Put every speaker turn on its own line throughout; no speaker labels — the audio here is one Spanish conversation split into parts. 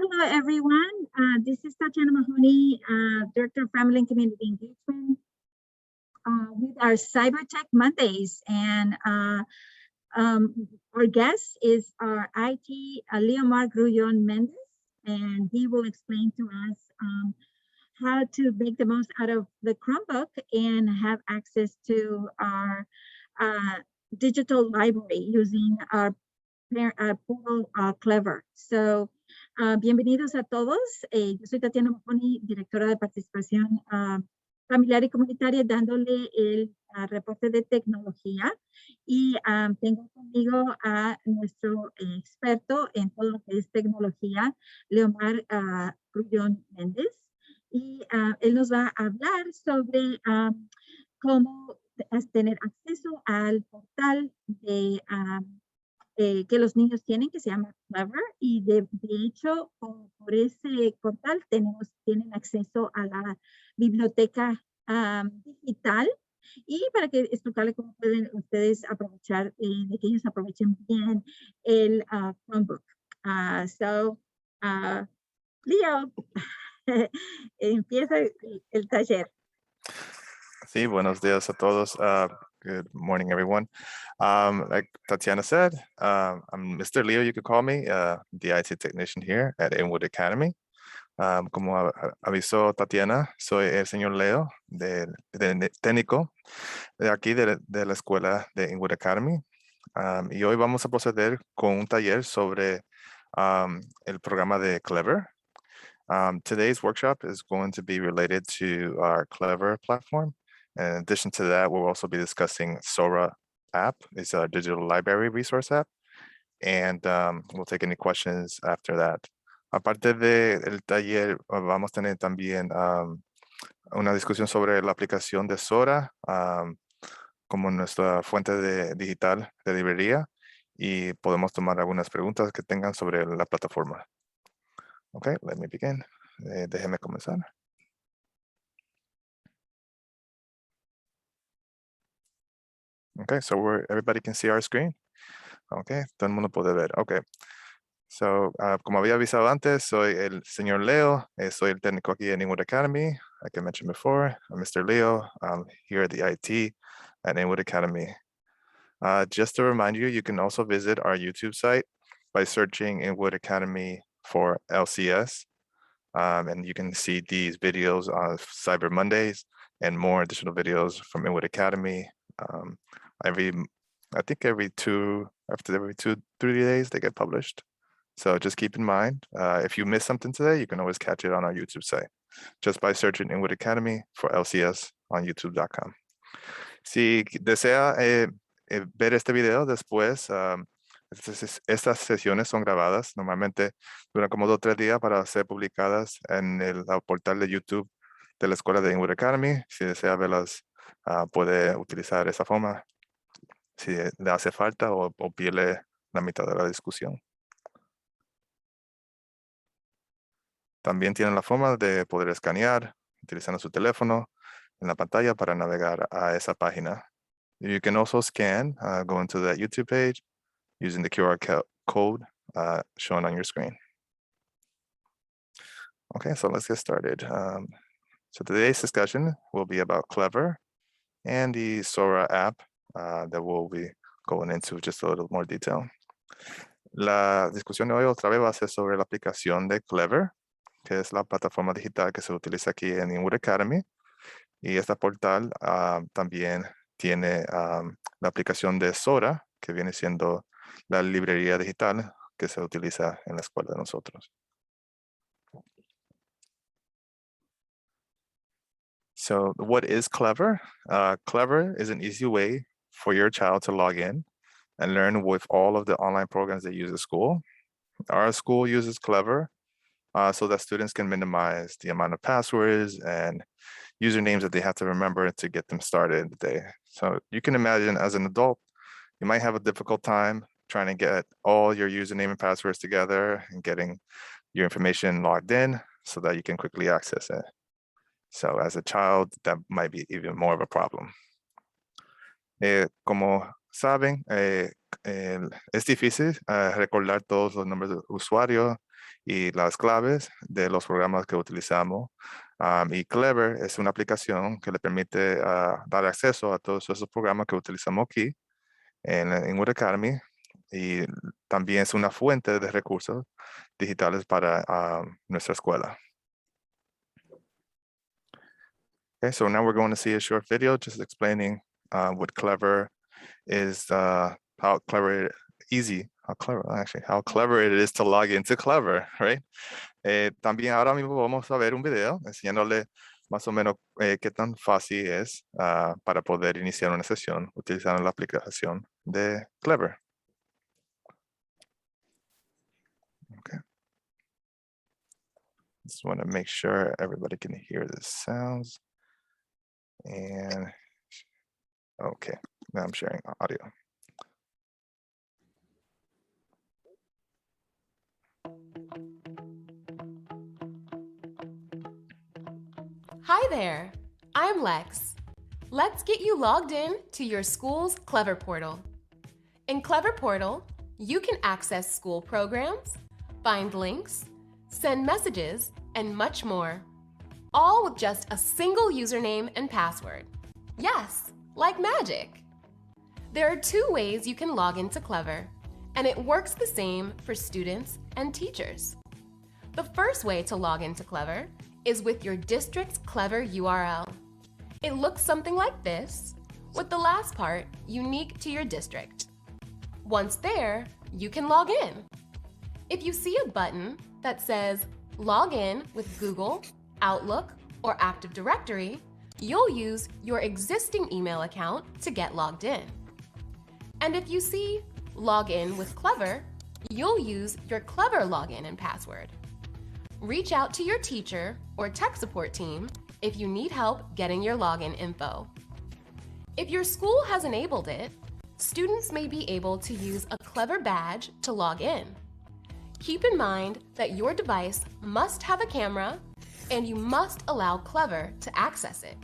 Hello, everyone. This is Tatiana Mahoney, Director of Family and Community Engagement with our Cyber Tech Mondays. And our guest is our IT, Leomar Grullon Mendez, and he will explain to us how to make the most out of the Chromebook and have access to our digital library using our portal Clever. So, bienvenidos a todos. Yo soy Tatiana Mahoney, directora de participación familiar y comunitaria, dándole el reporte de tecnología. Y tengo conmigo a nuestro experto en todo lo que es tecnología, Leomar Grullon Méndez. Y él nos va a hablar sobre cómo tener acceso al portal de que los niños tienen, que se llama Clever, y de hecho por ese portal tienen acceso a la biblioteca digital, y para que explicarle cómo pueden ustedes aprovechar, de que ellos aprovechen bien el Chromebook. Leo, empieza el taller.
Sí, buenos días a todos. Good morning, everyone. Like Tatiana said, I'm Mr. Leo, you could call me, the IT technician here at Inwood Academy. Como avisó Tatiana, soy el señor Leo, técnico de aquí de la escuela de Inwood Academy. Y hoy vamos a proceder con un taller sobre el programa de Clever. Today's workshop is going to be related to our Clever platform. In addition to that, we'll also be discussing Sora app. It's a digital library resource app. And we'll take any questions after that. Aparte del taller, vamos a tener también una discusión sobre la aplicación de Sora como nuestra fuente digital de librería, y podemos tomar algunas preguntas que tengan sobre la plataforma. Okay, let me begin. Déjeme comenzar. Okay, so everybody can see our screen. Okay, todo el mundo puede ver. Okay, so como había avisado antes, soy el señor Leo. Soy el técnico aquí en Inwood Academy. Like I mentioned before, I'm Mr. Leo. I'm here at the IT at Inwood Academy. Just to remind you, you can also visit our YouTube site by searching Inwood Academy for LCS. And you can see these videos on Cyber Mondays and more additional videos from Inwood Academy. I think every 3 days they get published. So just keep in mind, if you miss something today, you can always catch it on our YouTube site just by searching Inwood Academy for LCS on youtube.com. Si desea ver este video después, estas sesiones son grabadas, normalmente duran como 2 o 3 días para ser publicadas en el portal de YouTube de la Escuela de Inwood Academy. Si desea verlas, puede utilizar esa forma si le hace falta o pierde la mitad de la discusión. También tienen la forma de poder escanear utilizando su teléfono en la pantalla para navegar a esa página. You can also scan, go into that YouTube page using the QR code shown on your screen. Okay, so let's get started. So today's discussion will be about Clever and the Sora app that we'll be going into just a little more detail. La discusión de hoy otra vez va a ser sobre la aplicación de Clever, que es la plataforma digital que se utiliza aquí en Inwood Academy. Y esta portal también tiene la aplicación de Sora, que viene siendo la librería digital que se utiliza en la escuela de nosotros. So what is Clever? Clever is an easy way for your child to log in and learn with all of the online programs they use at school. Our school uses Clever so that students can minimize the amount of passwords and usernames that they have to remember to get them started in the day. So you can imagine as an adult, you might have a difficult time trying to get all your username and passwords together and getting your information logged in so that you can quickly access it. So as a child, that might be even more of a problem. Como saben, es difícil recordar todos los nombres de usuario y las claves de los programas que utilizamos. Y Clever es una aplicación que le permite dar acceso a todos esos programas que utilizamos aquí en Inwood Academy, y también es una fuente de recursos digitales para nuestra escuela. Okay, so now we're going to see a short video just explaining what Clever is, how clever it is to log into Clever, right? También ahora mismo vamos a ver un video enseñándole más o menos qué tan fácil es para poder iniciar una sesión utilizando la aplicación de Clever. Okay. Just want to make sure everybody can hear the sounds. And okay, now I'm sharing audio.
Hi there, I'm Lex. Let's get you logged in to your school's Clever Portal. In Clever Portal, you can access school programs, find links, send messages, and much more. All with just a single username and password. Yes, like magic. There are 2 ways you can log into Clever, and it works the same for students and teachers. The first way to log into Clever is with your district's Clever URL. It looks something like this, with the last part unique to your district. Once there, you can log in. If you see a button that says Log in with Google, Outlook, or Active Directory, you'll use your existing email account to get logged in. And if you see Log in with Clever, you'll use your Clever login and password. Reach out to your teacher or tech support team if you need help getting your login info. If your school has enabled it, students may be able to use a Clever badge to log in. Keep in mind that your device must have a camera and you must allow Clever to access it.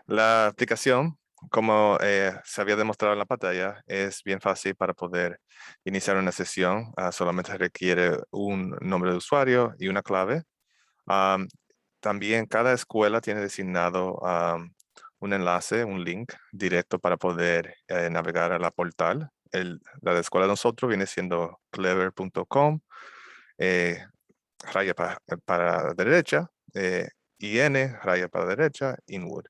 La aplicación, como se había demostrado en la pantalla, es bien fácil para poder iniciar una sesión. Solamente requiere un nombre de usuario y una clave. También cada escuela tiene designado un enlace, un link directo para poder navegar a la portal. La de escuela de nosotros viene siendo clever.com, raya para derecha, IN, raya para derecha, Inwood.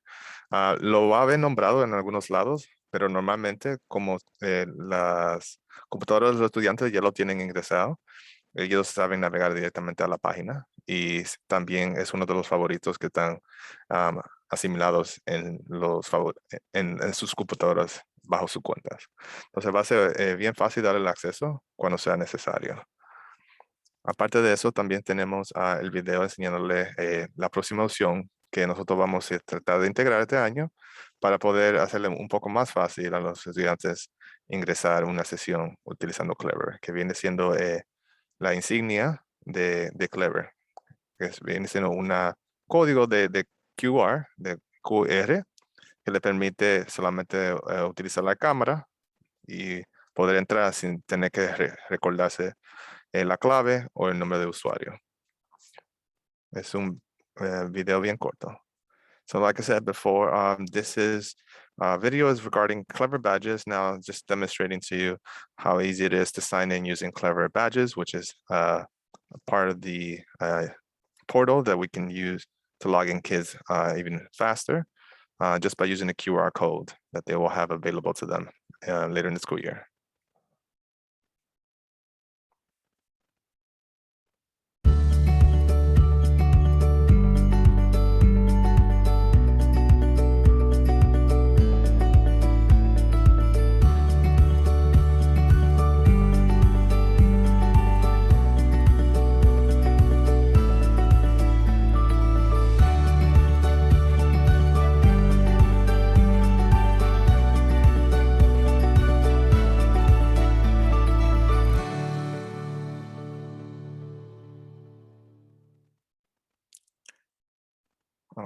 Lo va a haber nombrado en algunos lados, pero normalmente como las computadoras de los estudiantes ya lo tienen ingresado, ellos saben navegar directamente a la página, y también es uno de los favoritos que están asimilados en sus computadoras bajo sus cuentas. Entonces va a ser bien fácil darle el acceso cuando sea necesario. Aparte de eso, también tenemos el video enseñándole la próxima opción que nosotros vamos a tratar de integrar este año para poder hacerle un poco más fácil a los estudiantes ingresar una sesión utilizando Clever, que viene siendo la insignia de Clever, que viene siendo un código de QR, que le permite solamente utilizar la cámara y poder entrar sin tener que recordarse la clave o el nombre de usuario. Es un video bien corto. So like I said before, this video is regarding Clever badges. Now just demonstrating to you how easy it is to sign in using Clever badges, which is a part of the portal that we can use to log in kids even faster, just by using the QR code that they will have available to them later in the school year.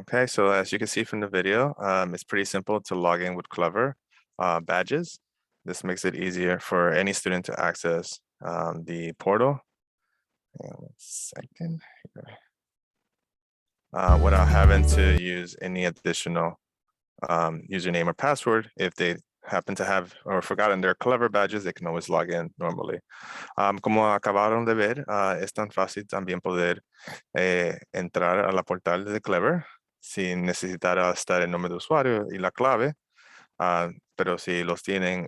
Okay, so as you can see from the video, it's pretty simple to log in with Clever badges. This makes it easier for any student to access the portal. Hang on 1 second here. Without having to use any additional username or password. If they happen to have or forgotten their Clever badges, they can always log in normally. Como acabaron de ver, es tan fácil también poder entrar a la portal de Clever sin necesitar estar el nombre de usuario y la clave, pero si los tienen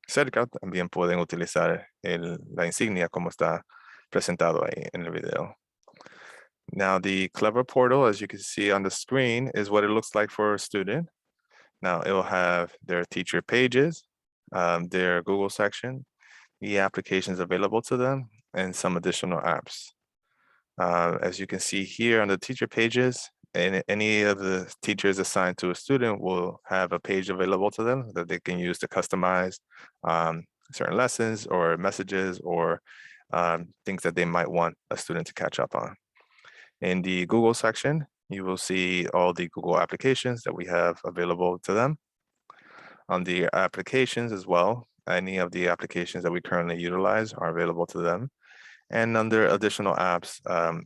cerca, también pueden utilizar la insignia como está presentado ahí en el video. Now, the Clever portal, as you can see on the screen, is what it looks like for a student. Now, it will have their teacher pages, their Google section, the applications available to them, and some additional apps. As you can see here on the teacher pages, and any of the teachers assigned to a student will have a page available to them that they can use to customize certain lessons or messages or things that they might want a student to catch up on. In the Google section, you will see all the Google applications that we have available to them. On the applications as well, any of the applications that we currently utilize are available to them. And under additional apps,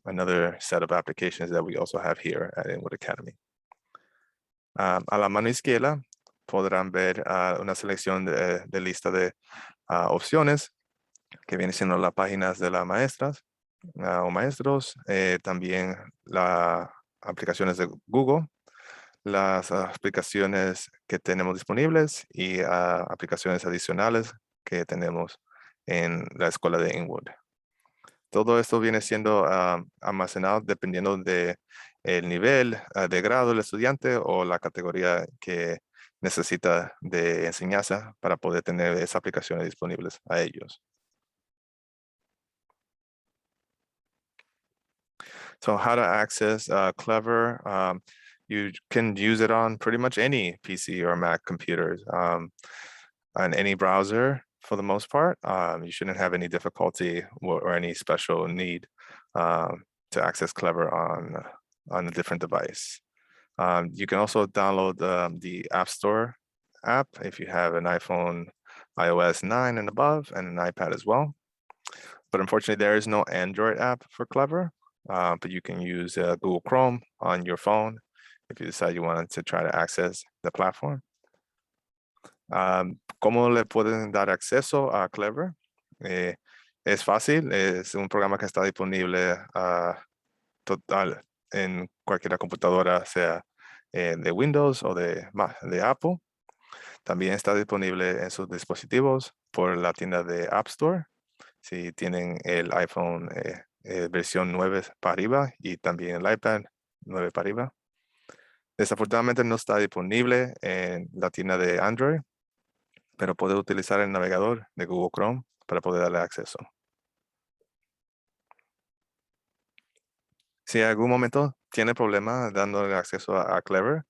another set of applications that we also have here at Inwood Academy. A la mano izquierda podrán ver una selección de lista de opciones que vienen siendo las páginas de las maestras o maestros, también las aplicaciones de Google, las aplicaciones que tenemos disponibles y aplicaciones adicionales que tenemos en la escuela de Inwood. Todo esto viene siendo almacenado dependiendo de el nivel de grado del estudiante o la categoría que necesita de enseñanza para poder tener esas aplicaciones disponibles a ellos. So how to access Clever, you can use it on pretty much any PC or Mac computers, on any browser for the most part. You shouldn't have any difficulty or any special need to access Clever on a different device. You can also download the App Store app if you have an iPhone iOS 9 and above and an iPad as well. But unfortunately, there is no Android app for Clever. But you can use Google Chrome on your phone if you decide you wanted to try to access the platform. ¿Cómo le pueden dar acceso a Clever? Es fácil, es un programa que está disponible total en cualquier computadora, sea de Windows o de Apple. También está disponible en sus dispositivos por la tienda de App Store. Si tienen el iPhone versión 9 para arriba y también el iPad 9 para arriba. Desafortunadamente no está disponible en la tienda de Android, pero puede utilizar el navegador de Google Chrome para poder darle acceso. Si en algún momento tiene problema dándole acceso a Clever,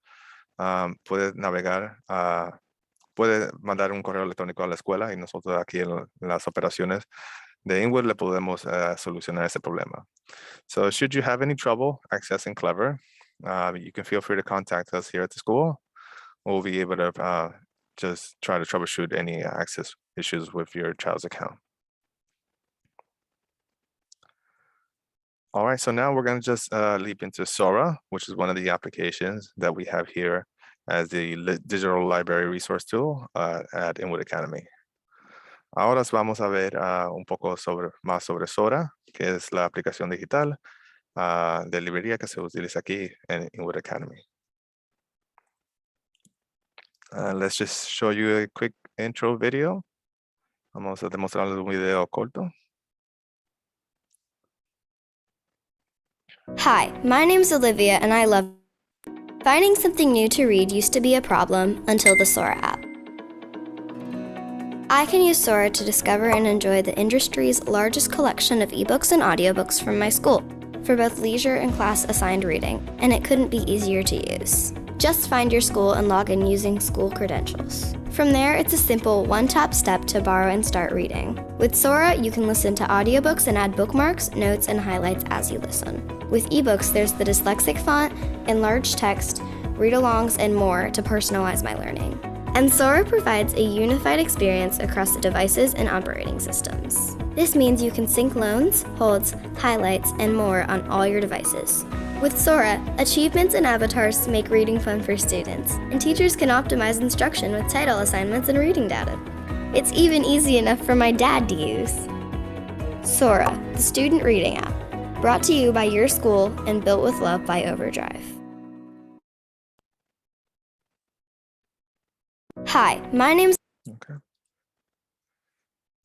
puede navegar, puede mandar un correo electrónico a la escuela y nosotros aquí en las operaciones de Inwood le podemos solucionar ese problema. So should you have any trouble accessing Clever, you can feel free to contact us here at the school. We'll be able to just try to troubleshoot any access issues with your child's account. All right, so now we're going to just leap into Sora, which is one of the applications that we have here as the digital library resource tool at Inwood Academy. Ahora vamos a ver un poco más sobre Sora, que es la aplicación digital de librería que se utiliza aquí en Inwood Academy. Let's just show you a quick intro video. Vamos a demostrarles un video corto.
Hi, my name's Olivia and I love finding something new to read used to be a problem until the Sora app. I can use Sora to discover and enjoy the industry's largest collection of ebooks and audiobooks from my school for both leisure and class-assigned reading, and it couldn't be easier to use. Just find your school and log in using school credentials. From there, it's a simple one-tap step to borrow and start reading. With Sora, you can listen to audiobooks and add bookmarks, notes, and highlights as you listen. With ebooks, there's the dyslexic font, enlarged text, read-alongs, and more to personalize my learning. And Sora provides a unified experience across the devices and operating systems. This means you can sync loans, holds, highlights, and more on all your devices. With Sora, achievements and avatars make reading fun for students, and teachers can optimize instruction with title assignments and reading data. It's even easy enough for my dad to use. Sora, the student reading app, brought to you by your school and built with love by Overdrive. Hi, my name's...
Okay.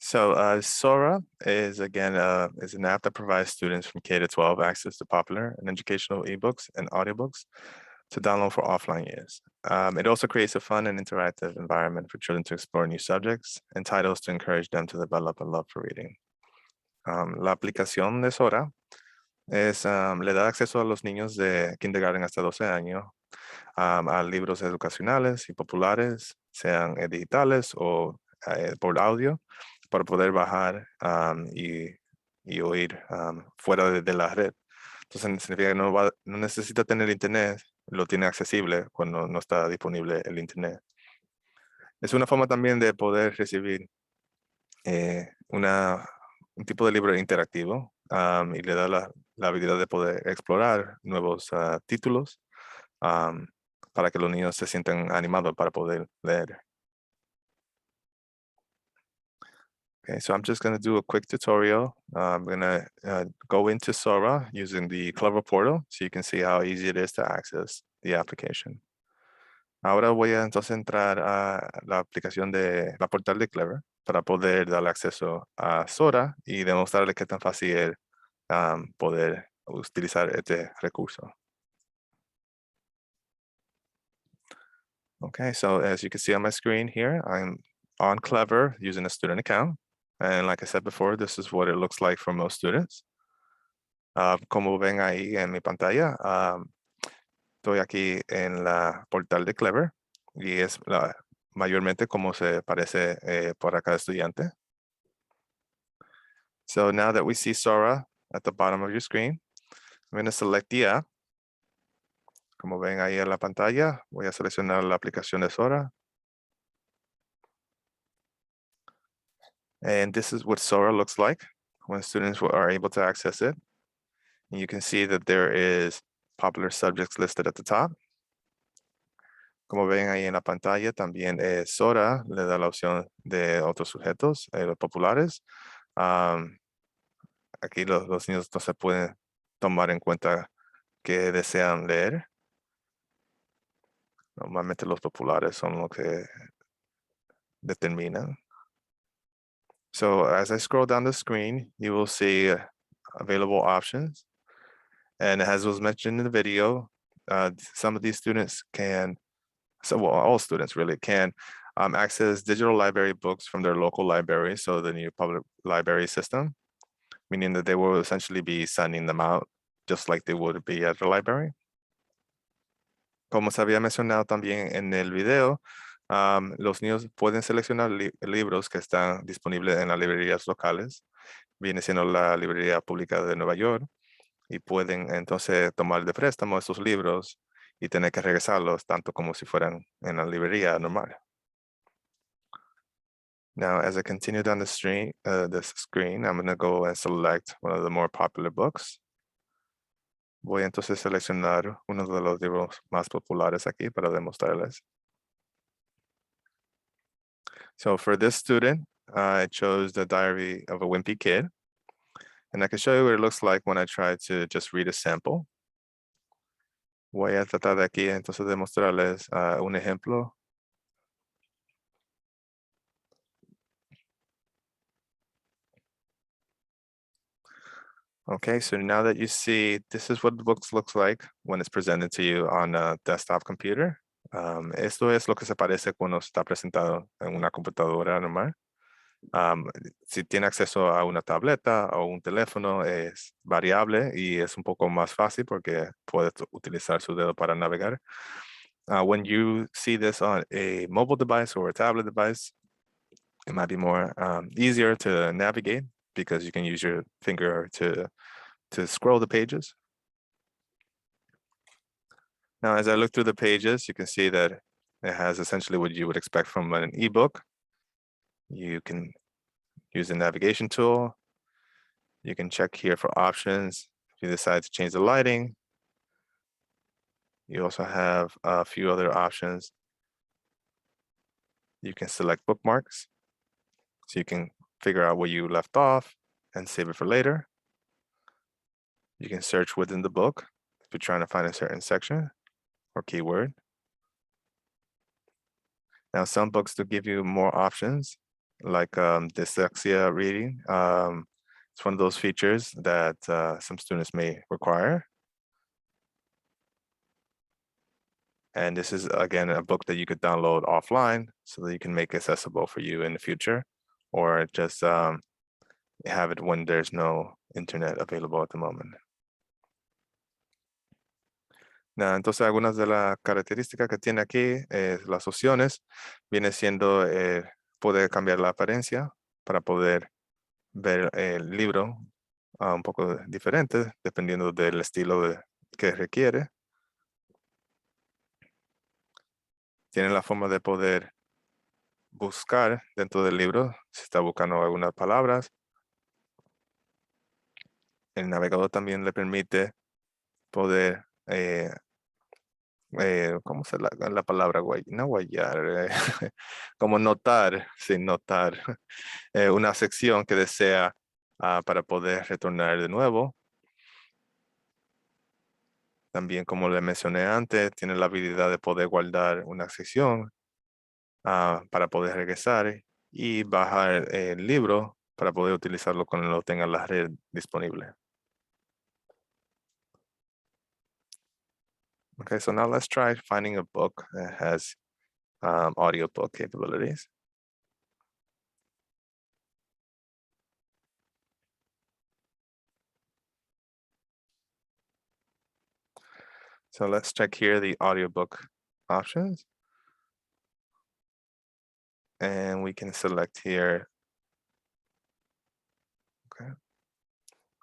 So Sora is is an app that provides students from K to 12 access to popular and educational ebooks and audiobooks to download for offline use. It also creates a fun and interactive environment for children to explore new subjects and titles to encourage them to develop a love for reading. La aplicación de Sora le da acceso a los niños de kindergarten hasta 12 años a libros educacionales y populares, sean digitales o por audio, para poder bajar y oír fuera de la red. Entonces significa que no necesita tener internet, lo tiene accesible cuando no está disponible el internet. Es una forma también de poder recibir un tipo de libro interactivo y le da la habilidad de poder explorar nuevos títulos para que los niños se sientan animados para poder leer. Okay, so I'm just going to do a quick tutorial. I'm going to go into Sora using the Clever portal so you can see how easy it is to access the application. Ahora voy a entonces entrar a la aplicación de la portal de Clever para poder darle acceso a Sora y demostrarle qué tan fácil es poder utilizar este recurso. Okay, so as you can see on my screen here, I'm on Clever using a student account. And like I said before, this is what it looks like for most students. Como ven ahí en mi pantalla, estoy aquí en la portal de Clever y es mayormente como se parece para cada estudiante. So now that we see Sora at the bottom of your screen, I'm going to select the app. Como ven ahí en la pantalla, voy a seleccionar la aplicación de Sora. And this is what Sora looks like when students are able to access it. And you can see that there is popular subjects listed at the top. Como ven ahí en la pantalla, también Sora le da la opción de otros sujetos, los populares. Aquí los niños no se pueden tomar en cuenta que desean leer. Normalmente los populares son lo que determinan. So as I scroll down the screen, you will see available options. And as was mentioned in the video, some of these students all students really can access digital library books from their local library, so the new public library system, meaning that they will essentially be sending them out just like they would be at the library. Como se había mencionado también en el video, los niños pueden seleccionar libros que están disponibles en las librerías locales, viene siendo la librería pública de Nueva York, y pueden entonces tomar de préstamo estos libros y tener que regresarlos tanto como si fueran en la librería normal. Now, as I continue down the screen, I'm going to go and select one of the more popular books. Voy entonces a seleccionar uno de los libros más populares aquí para demostrarles. So for this student, I chose The Diary of a Wimpy Kid. And I can show you what it looks like when I try to just read a sample. Voy a tratar de aquí entonces de mostrarles un ejemplo. Okay, so now that you see, this is what the book looks like when it's presented to you on a desktop computer. Esto es lo que se parece cuando está presentado en una computadora normal. Si tiene acceso a una tableta o un teléfono, es variable y es un poco más fácil porque puede utilizar su dedo para navegar. When you see this on a mobile device or a tablet device, it might be more easier to navigate because you can use your finger to scroll the pages. Now, as I look through the pages, you can see that it has essentially what you would expect from an ebook. You can use the navigation tool. You can check here for options if you decide to change the lighting. You also have a few other options. You can select bookmarks, so you can figure out where you left off and save it for later. You can search within the book if you're trying to find a certain section or keyword. Now, some books do give you more options, like dyslexia reading. It's one of those features that some students may require. And this is, again, a book that you could download offline so that you can make accessible for you in the future, or just have it when there's no internet available at the moment. Now, entonces, algunas de las características que tiene aquí, las opciones, viene siendo poder cambiar la apariencia para poder ver el libro un poco diferente, dependiendo del estilo que requiere. Tiene la forma de poder buscar dentro del libro, si está buscando algunas palabras. El navegador también le permite poder, ¿cómo se la palabra? No guayar, como notar, sin notar, una sección que desea para poder retornar de nuevo. También, como le mencioné antes, tiene la habilidad de poder guardar una sección para poder regresar y bajar el libro para poder utilizarlo cuando lo tenga en la red disponible. Okay, so now let's try finding a book that has audiobook capabilities. So let's check here the audiobook options. And we can select here. Okay.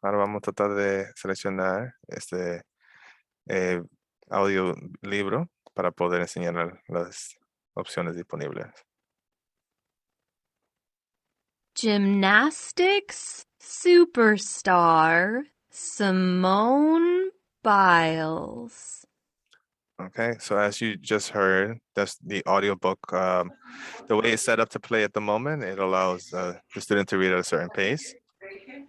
Ahora vamos a tratar de seleccionar este audiolibro para poder enseñar las opciones disponibles.
Gymnastics superstar Simone Biles.
Okay, so as you just heard, that's the audiobook. The way it's set up to play at the moment, it allows the student to read at a certain pace. I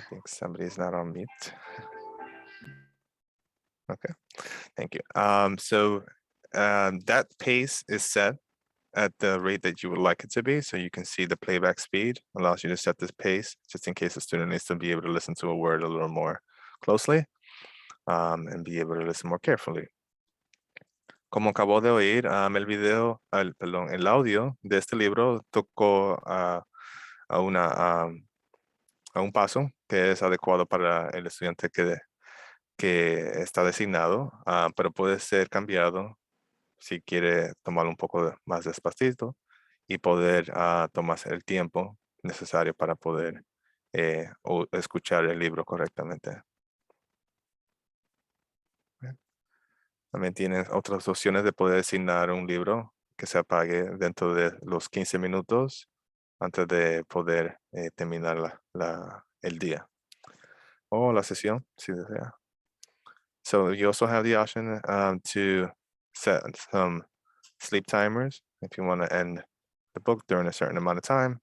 think somebody's not on mute. Okay, thank you. So that pace is set at the rate that you would like it to be. So you can see the playback speed allows you to set this pace just in case the student needs to be able to listen to a word a little more closely and be able to listen more carefully. Como acabo de oír, el audio de este libro tocó a un paso que es adecuado para el estudiante que está designado, pero puede ser cambiado si quiere tomarlo un poco más despacito y poder tomarse el tiempo necesario para poder escuchar el libro correctamente. También tienes otras opciones de poder asignar un libro que se apague dentro de los 15 minutos antes de poder terminar el día o la sesión, si desea. So you also have the option to set some sleep timers if you want to end the book during a certain amount of time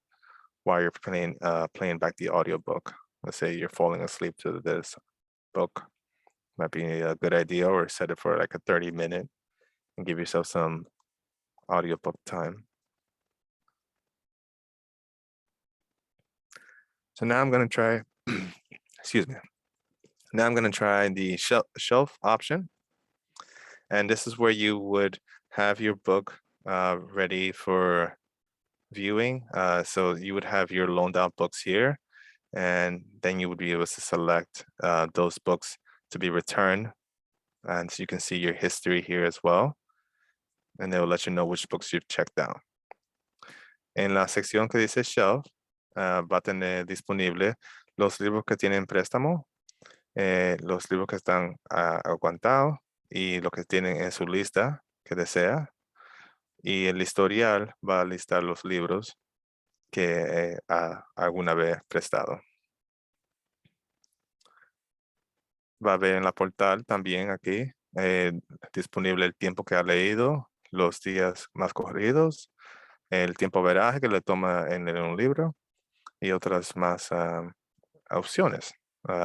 while you're playing back the audiobook. Let's say you're falling asleep to this book. Might be a good idea, or set it for like a 30-minute and give yourself some audiobook time. So now I'm going to try, excuse me. Now I'm going to try the shelf option. And this is where you would have your book ready for viewing. So you would have your loaned out books here, and then you would be able to select those books to be returned And so you can see your history here as well. And they will let you know which books you've checked out. En la sección que dice shelf, va a tener disponible los libros que tienen préstamo, los libros que están aguantados y lo que tienen en su lista que desea. Y el historial va a listar los libros que alguna vez prestado. Va a ver en la portal también aquí disponible el tiempo que ha leído, los días más corridos, el tiempo veraje que le toma en leer un libro y otras más opciones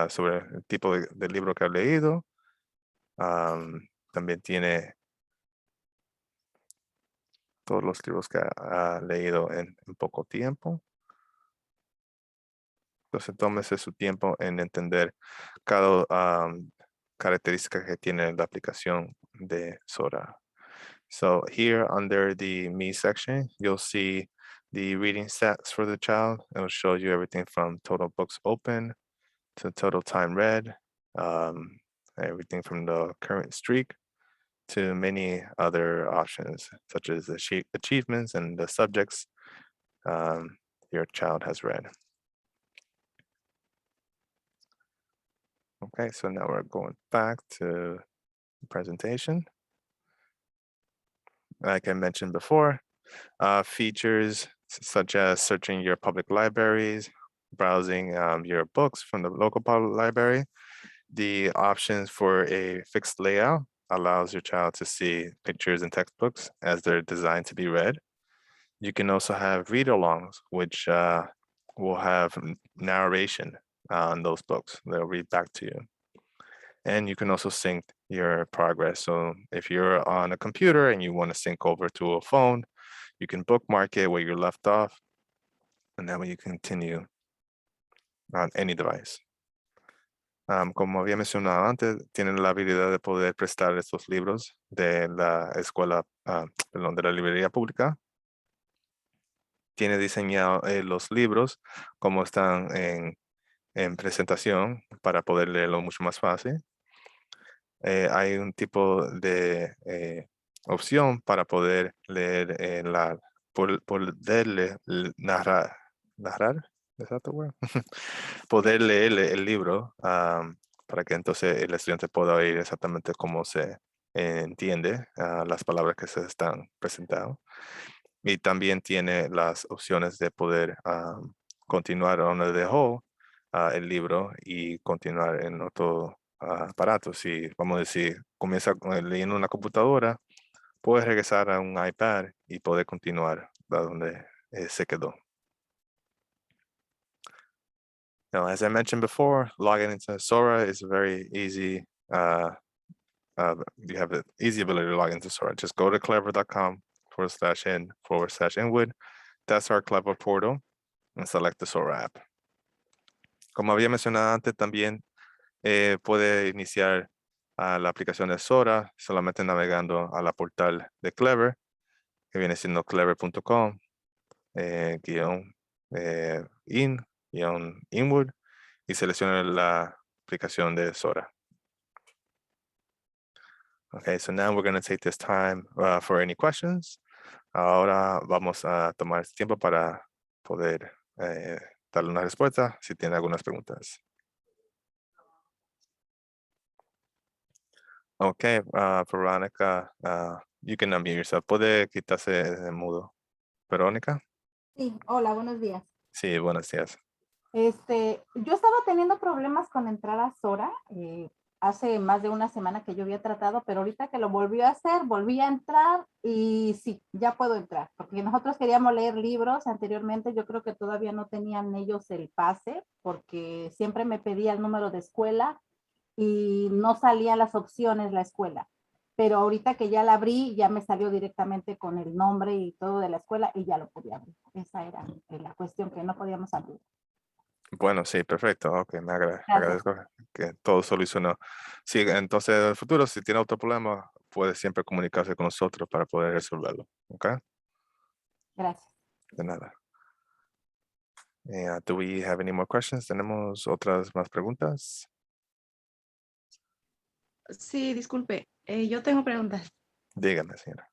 sobre el tipo de libro que ha leído. También tiene todos los libros que ha leído en poco tiempo. Entonces, tómese su tiempo en entender cada característica que tiene la aplicación de Sora. So here under the Me section, you'll see the reading stats for the child. It'll show you everything from total books open to total time read, everything from the current streak to many other options, such as the achievements and the subjects your child has read. Okay, so now we're going back to the presentation. Like I mentioned before, features such as searching your public libraries, browsing your books from the local public library. The options for a fixed layout allows your child to see pictures and textbooks as they're designed to be read. You can also have read-alongs, which will have narration on those books. They'll read back to you. And you can also sync your progress. So if you're on a computer and you want to sync over to a phone, you can bookmark it where you're left off, and that way you continue on any device. Como había mencionado antes, tienen la habilidad de poder prestar estos libros de la escuela, perdón, de la librería pública. Tiene diseñado los libros como están en presentación para poder leerlo mucho más fácil. Hay un tipo de opción para poder leer poderle narrar, ¿es that the word? Poder leer el libro para que entonces el estudiante pueda oír exactamente cómo se entiende las palabras que se están presentando. Y también tiene las opciones de poder continuar donde dejó el libro y continuar en otro aparato. Si, vamos a decir, comienza leyendo una computadora, puedes regresar a un iPad y poder continuar a donde se quedó. Now, as I mentioned before, logging into Sora is very easy. You have an easy ability to log into Sora. Just go to clever.com/in/Inwood. That's our Clever portal, and select the Sora app. Como había mencionado antes, también puede iniciar la aplicación de Sora solamente navegando a la portal de Clever, que viene siendo clever.com Inwood, y seleccione la aplicación de Sora. Okay, so now we're going to take this time for any questions. Ahora vamos a tomar este tiempo para poder darle una respuesta si tiene algunas preguntas. Okay, Verónica, you can unmute yourself. Puede quitarse de mudo. Verónica.
Sí, hola, buenos días.
Sí, buenos días.
Yo estaba teniendo problemas con entrar a Sora. Hace más de una semana que yo había tratado, pero ahorita que lo volví a hacer, volví a entrar y sí, ya puedo entrar. Porque nosotros queríamos leer libros anteriormente, yo creo que todavía no tenían ellos el pase, porque siempre me pedía el número de escuela y no salían las opciones la escuela. Pero ahorita que ya la abrí, ya me salió directamente con el nombre y todo de la escuela y ya lo podía abrir. Esa era la cuestión que no podíamos abrir.
Bueno, sí, perfecto. Ok, me agradezco que todo solucionó. Sí, entonces en el futuro, si tiene otro problema, puede siempre comunicarse con nosotros para poder resolverlo. Ok.
Gracias.
De nada. Do we have any more questions? ¿Tenemos otras más preguntas?
Sí, disculpe, yo tengo preguntas.
Dígame, señora.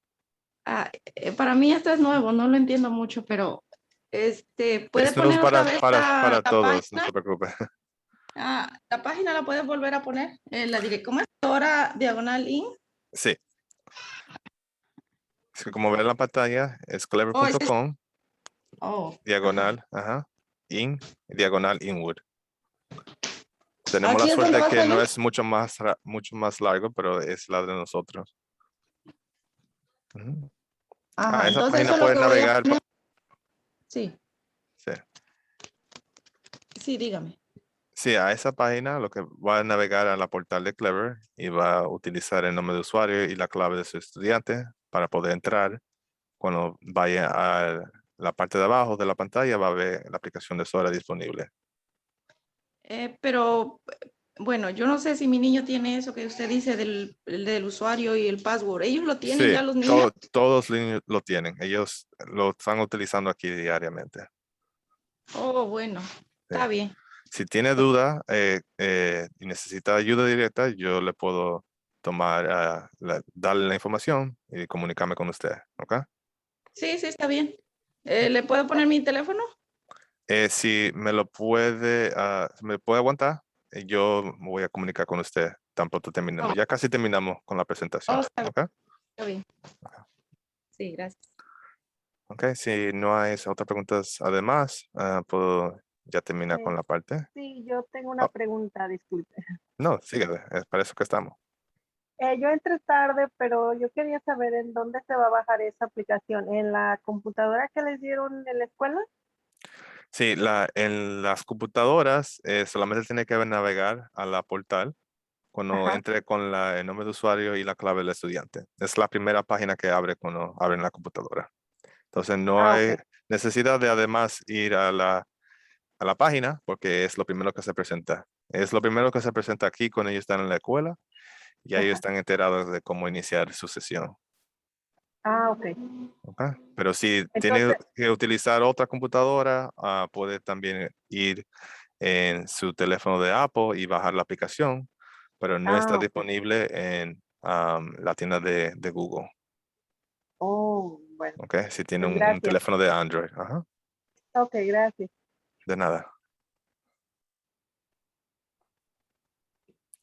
Para mí esto es nuevo, no lo entiendo mucho, pero ¿puede
Es nuevo
poner otra vez
para
la
todos, no
página?
se preocupe.
La página la puedes volver a poner, ¿cómo es? Ahora diagonal in.
Sí. Es que como ven en la pantalla, es
Oh,
clever.com,
oh,
diagonal, diagonal Inwood. Tenemos
Aquí
la
es donde
suerte
va a
que no
salir.
es mucho más largo, pero es la de nosotros. Ujú. A esa
Entonces
página
eso es lo
pueden
que voy a
navegar.
poner. Sí,
Sí.
sí, dígame.
Sí, a esa página lo que va a navegar a la portal de Clever y va a utilizar el nombre de usuario y la clave de su estudiante para poder entrar. Cuando vaya a la parte de abajo de la pantalla va a ver la aplicación de Sora disponible.
Pero, bueno, yo no sé si mi niño tiene eso que usted dice del usuario y el password. ¿Ellos lo tienen
Sí,
ya los niños?
todos los niños lo tienen. Ellos lo están utilizando aquí diariamente.
Oh, bueno, está bien.
Si tiene duda y necesita ayuda directa, yo le puedo darle la información y comunicarme con usted, ¿ok?
Sí, está bien. ¿Le puedo poner mi teléfono?
Si me puede aguantar, yo me voy a comunicar con usted tan pronto terminemos. Ya casi terminamos con la presentación, ¿ok?
Está bien. Sí, gracias.
Ok, si no hay otras preguntas además, puedo ya terminar con la parte.
Sí, yo tengo una
Oh,
pregunta, disculpe.
no, síguele, es para eso que estamos.
Yo entré tarde, pero yo quería saber en dónde se va a bajar esa aplicación. ¿En la computadora que les dieron en la escuela?
Sí, en las computadoras solamente tiene que navegar a la portal cuando
Ajá.
entre con el nombre de usuario y la clave del estudiante. Es la primera página que abre cuando abren la computadora. Entonces no hay
Ok.
necesidad de además ir a la página porque es lo primero que se presenta. Es lo primero que se presenta aquí cuando ellos están en la escuela y ellos
Ajá.
están enterados de cómo iniciar su sesión.
Ok.
¿Ok? Pero si tiene
Entonces,
que utilizar otra computadora, puede también ir en su teléfono de Apple y bajar la aplicación, pero no está
ok.
disponible en la tienda de Google.
Oh, bueno,
¿Ok? Si tiene
pues
un
gracias.
teléfono de Android. Ajá.
Ok, gracias.
De nada.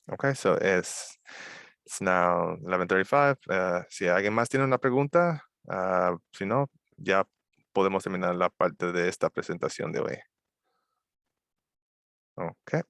Okay, so it's now 11:35. Si alguien más tiene una pregunta, si no, ya podemos terminar la parte de esta presentación de hoy. Okay.